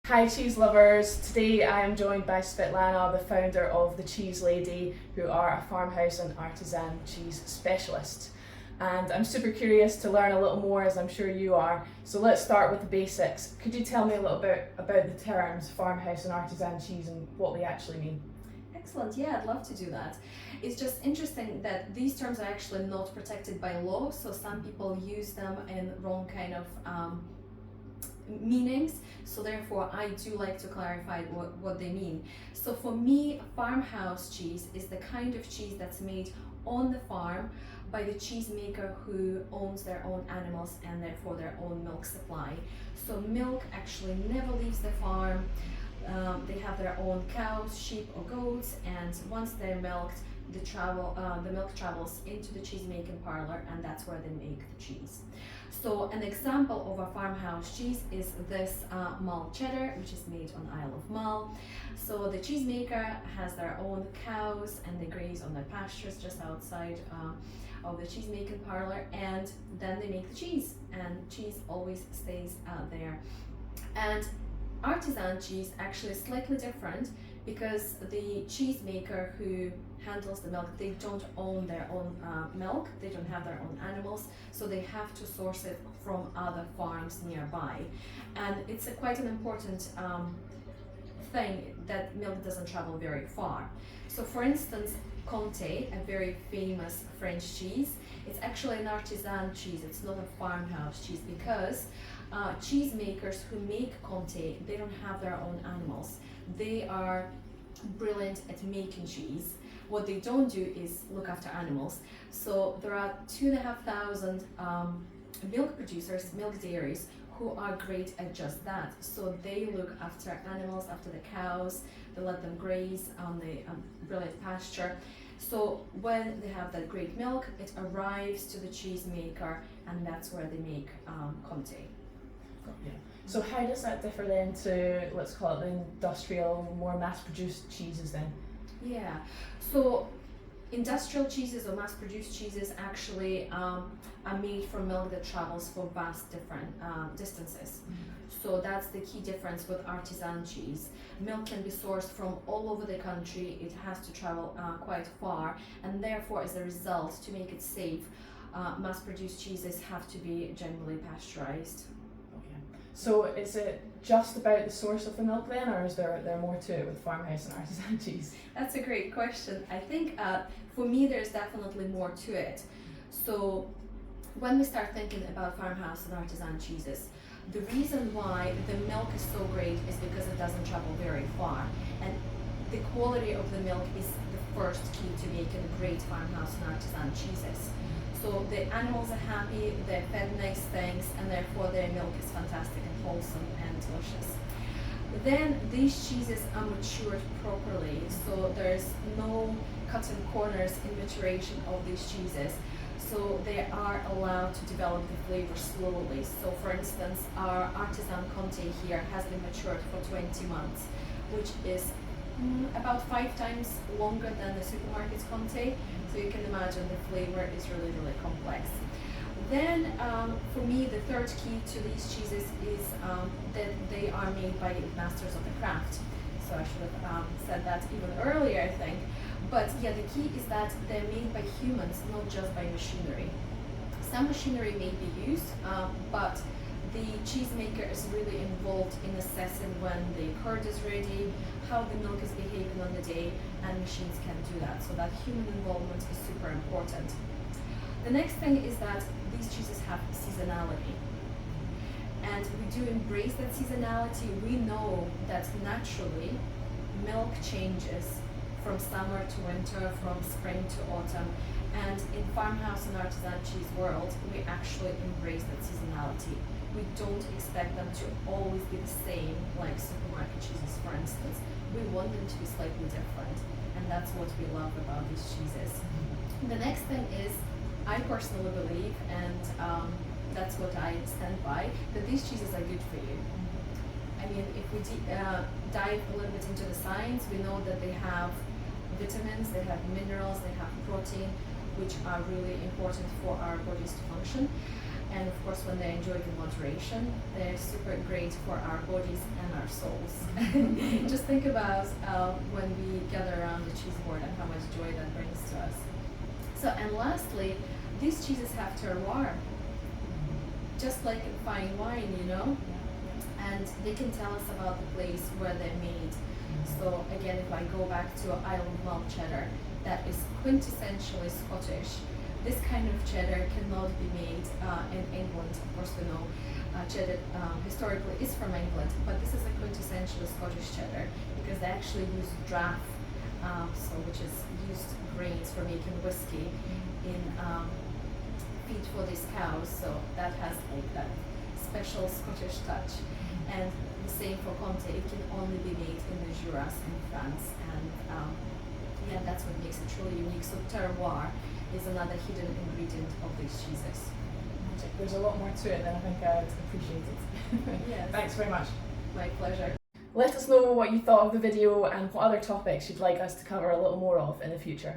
Hi cheese lovers, today I am joined by Svetlana, the founder of The Cheese Lady, who are a farmhouse and artisan cheese specialist. And I'm super curious to learn a little more, as I'm sure you are. So let's start with the basics. Could you tell me a little bit about the terms farmhouse and artisan cheese and what they actually mean? Excellent, yeah, I'd love to do that. It's just interesting that these terms are actually not protected by law, so some people use them in wrong kind of meanings, so therefore I do like to clarify what they mean. So for me, farmhouse cheese is the kind of cheese that's made on the farm by the cheesemaker who owns their own animals and therefore their own milk supply. So milk actually never leaves the farm. They have their own cows, sheep or goats, and once they're milked, the milk travels into the cheese making parlor, and that's where they make the cheese. So an example of a farmhouse cheese is this Mull cheddar, which is made on Isle of Mull. So the cheesemaker has their own cows and they graze on their pastures just outside of the cheese making parlor, and then they make the cheese, and cheese always stays there. And artisan cheese actually is slightly different because the cheesemaker who handles the milk, they don't own their own milk, they don't have their own animals, so they have to source it from other farms nearby. And it's quite an important thing that milk doesn't travel very far. So for instance, Comté, a very famous French cheese, it's actually an artisan cheese, it's not a farmhouse cheese, because cheesemakers who make Comté, they don't have their own animals. They are brilliant at making cheese. What they don't do is look after animals. So there are 2,500 milk producers, milk dairies, who are great at just that. So they look after animals, after the cows, they let them graze on the brilliant pasture. So when they have that great milk, it arrives to the cheesemaker, and that's where they make Comté. Yeah. So how does that differ then to, let's call it the industrial, more mass-produced cheeses then? Yeah, so industrial cheeses or mass-produced cheeses actually are made from milk that travels for vast different distances. So that's the key difference with artisan cheese. Milk can be sourced from all over the country, it has to travel quite far, and therefore as a result, to make it safe, mass-produced cheeses have to be generally pasteurized. So is it just about the source of the milk then, or is there more to it with farmhouse and artisan cheese? That's a great question. I think for me there's definitely more to it. So when we start thinking about farmhouse and artisan cheeses, the reason why the milk is so great is because it doesn't travel very far, and the quality of the milk is the first key to making great farmhouse and artisan cheeses. So the animals are happy, they're fed nice things, and therefore their milk is fantastic and wholesome and delicious. Then these cheeses are matured properly, so there's no cutting corners in maturation of these cheeses. So they are allowed to develop the flavor slowly. So for instance, our artisan Comté here has been matured for 20 months, which is about 5 times longer than the supermarket's Comté. So you can imagine the flavor is really, really complex. Then for me, the third key to these cheeses is that they are made by masters of the craft. So I should have said that even earlier, I think. But yeah, the key is that they're made by humans, not just by machinery. Some machinery may be used, but the cheesemaker is really involved in assessing when the curd is ready, how the milk is behaving on the day, and machines can do that. So that human involvement is super important. The next thing is that these cheeses have seasonality. And we do embrace that seasonality. We know that naturally milk changes from summer to winter, from spring to autumn. And in farmhouse and artisan cheese world, we actually embrace that seasonality. We don't expect them to always be the same, like supermarket cheeses, for instance. We want them to be slightly different, and that's what we love about these cheeses. The next thing is, I personally believe, and that's what I stand by, that these cheeses are good for you. I mean, if we dive a little bit into the science, we know that they have vitamins, they have minerals, they have protein, which are really important for our bodies to function. And of course, when they're enjoyed in moderation, they're super great for our bodies and our souls. Just think about when we gather around the cheese board and how much joy that brings to us. So, and lastly, these cheeses have terroir, just like in fine wine, you know? And they can tell us about the place where they're made. So again, if I go back to Isle of Mull cheddar, that is quintessentially Scottish. This kind of cheddar cannot be made in England. Of course, we know cheddar historically is from England, but this is a quintessentially Scottish cheddar because they actually use draff, which is used grains for making whiskey in feed for these cows. So that has like that special Scottish touch. And the same for Comté, it can only be made in the Jura in France, and yeah, that's what makes it truly unique. So terroir is another hidden ingredient of these cheeses. There's a lot more to it than I think I'd appreciate it. Yes. Thanks very much. My pleasure. Let us know what you thought of the video and what other topics you'd like us to cover a little more of in the future.